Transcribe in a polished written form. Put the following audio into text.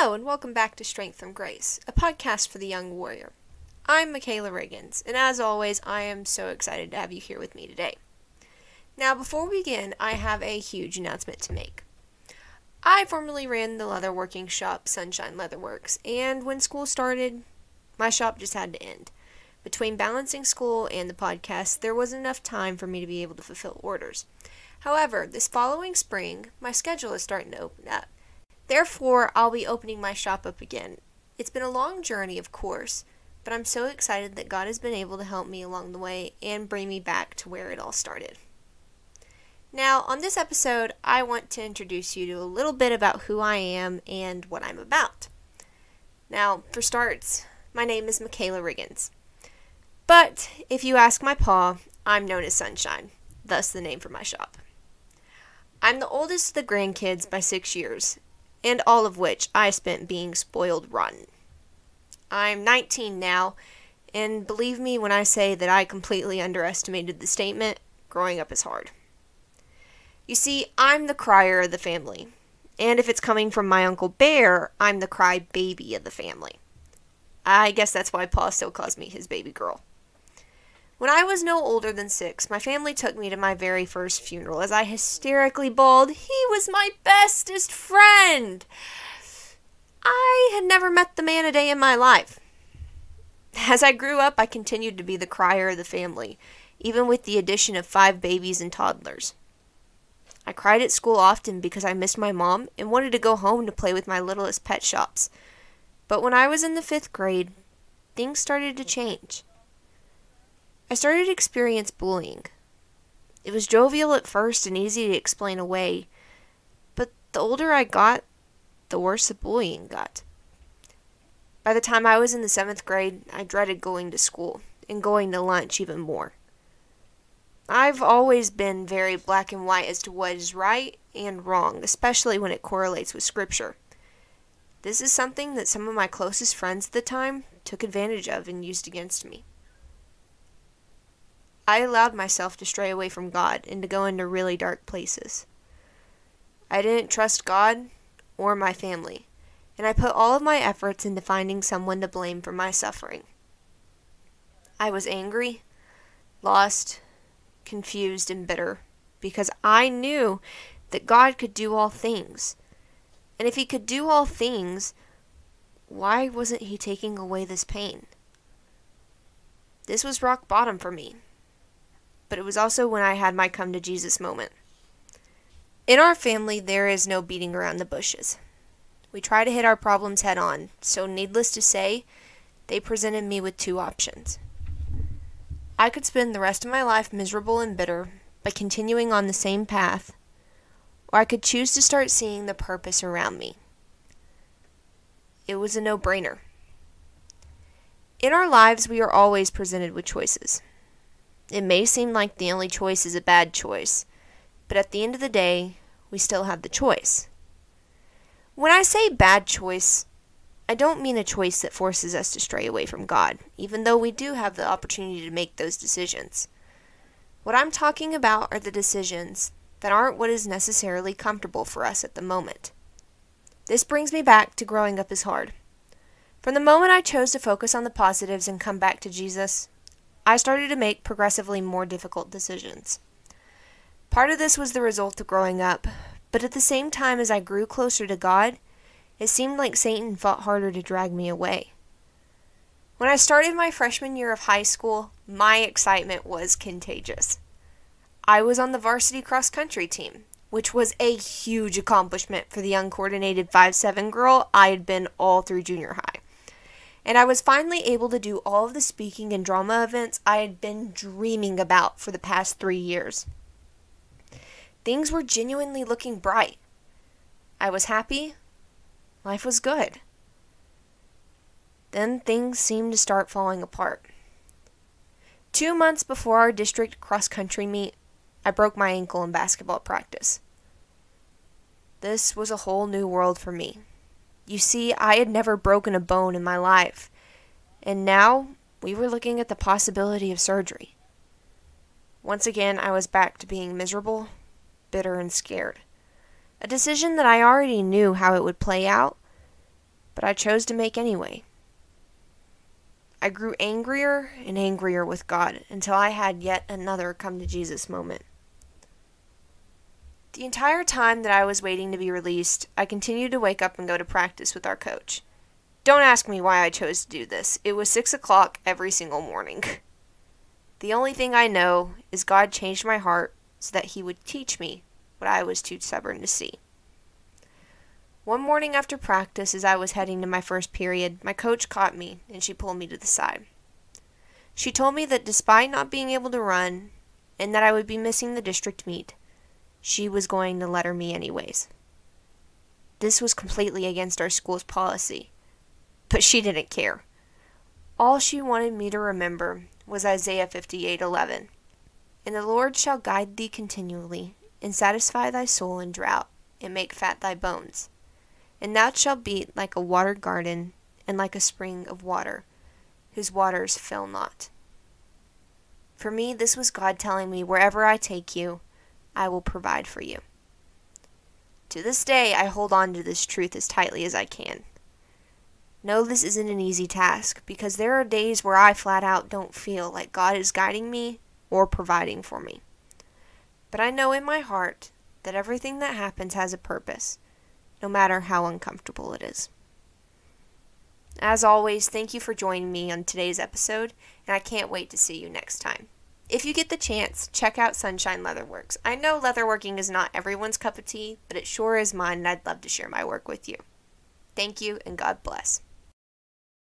Hello, and welcome back to Strength from Grace, a podcast for the young warrior. I'm Michaela Riggins, and as always, I am so excited to have you here with me today. Now, before we begin, I have a huge announcement to make. I formerly ran the leatherworking shop Sunshine Leatherworks, and when school started, my shop just had to end. Between balancing school and the podcast, there wasn't enough time for me to be able to fulfill orders. However, this following spring, my schedule is starting to open up. Therefore, I'll be opening my shop up again. It's been a long journey, of course, but I'm so excited that God has been able to help me along the way and bring me back to where it all started. Now, on this episode, I want to introduce you to a little bit about who I am and what I'm about. Now, for starts, my name is Michaela Riggins. But if you ask my pa, I'm known as Sunshine, thus the name for my shop. I'm the oldest of the grandkids by 6 years, and all of which I spent being spoiled rotten. I'm 19 now, and believe me when I say that I completely underestimated the statement, growing up is hard. You see, I'm the crier of the family, and if it's coming from my Uncle Bear, I'm the cry baby of the family. I guess that's why Pa still calls me his baby girl. When I was no older than 6, my family took me to my very first funeral as I hysterically bawled, "He was my bestest friend!" I had never met the man a day in my life. As I grew up, I continued to be the crier of the family, even with the addition of 5 babies and toddlers. I cried at school often because I missed my mom and wanted to go home to play with my littlest pet shops. But when I was in the 5th grade, things started to change. I started to experience bullying. It was jovial at first and easy to explain away, but the older I got, the worse the bullying got. By the time I was in the 7th grade, I dreaded going to school, and going to lunch even more. I've always been very black and white as to what is right and wrong, especially when it correlates with Scripture. This is something that some of my closest friends at the time took advantage of and used against me. I allowed myself to stray away from God and to go into really dark places. I didn't trust God or my family, and I put all of my efforts into finding someone to blame for my suffering. I was angry, lost, confused, and bitter because I knew that God could do all things. And if He could do all things, why wasn't He taking away this pain? This was rock bottom for me. But it was also when I had my come to Jesus moment. In our family, there is no beating around the bushes. We try to hit our problems head on, so needless to say, they presented me with 2 options. I could spend the rest of my life miserable and bitter by continuing on the same path, or I could choose to start seeing the purpose around me. It was a no-brainer. In our lives, we are always presented with choices. It may seem like the only choice is a bad choice, but at the end of the day, we still have the choice. When I say bad choice, I don't mean a choice that forces us to stray away from God, even though we do have the opportunity to make those decisions. What I'm talking about are the decisions that aren't what is necessarily comfortable for us at the moment. This brings me back to growing up is hard. From the moment I chose to focus on the positives and come back to Jesus, I started to make progressively more difficult decisions. Part of this was the result of growing up, but at the same time as I grew closer to God, it seemed like Satan fought harder to drag me away. When I started my freshman year of high school, my excitement was contagious. I was on the varsity cross-country team, which was a huge accomplishment for the uncoordinated 5'7" girl I had been all through junior high. And I was finally able to do all of the speaking and drama events I had been dreaming about for the past 3 years. Things were genuinely looking bright. I was happy. Life was good. Then things seemed to start falling apart. 2 months before our district cross-country meet, I broke my ankle in basketball practice. This was a whole new world for me. You see, I had never broken a bone in my life, and now we were looking at the possibility of surgery. Once again, I was back to being miserable, bitter, and scared. A decision that I already knew how it would play out, but I chose to make anyway. I grew angrier and angrier with God until I had yet another come to Jesus moment. The entire time that I was waiting to be released, I continued to wake up and go to practice with our coach. Don't ask me why I chose to do this. It was 6 o'clock every single morning. The only thing I know is God changed my heart so that He would teach me what I was too stubborn to see. One morning after practice, as I was heading to my first period, my coach caught me and she pulled me to the side. She told me that despite not being able to run and that I would be missing the district meet, she was going to letter me anyways. This was completely against our school's policy, but she didn't care. All she wanted me to remember was Isaiah 58:11. And the Lord shall guide thee continually, and satisfy thy soul in drought, and make fat thy bones. And thou shalt be like a watered garden, and like a spring of water, whose waters fail not. For me, this was God telling me, wherever I take you, I will provide for you. To this day, I hold on to this truth as tightly as I can. No, this isn't an easy task, because there are days where I flat out don't feel like God is guiding me or providing for me. But I know in my heart that everything that happens has a purpose, no matter how uncomfortable it is. As always, thank you for joining me on today's episode, and I can't wait to see you next time. If you get the chance, check out Sunshine Leatherworks. I know leatherworking is not everyone's cup of tea, but it sure is mine, and I'd love to share my work with you. Thank you, and God bless.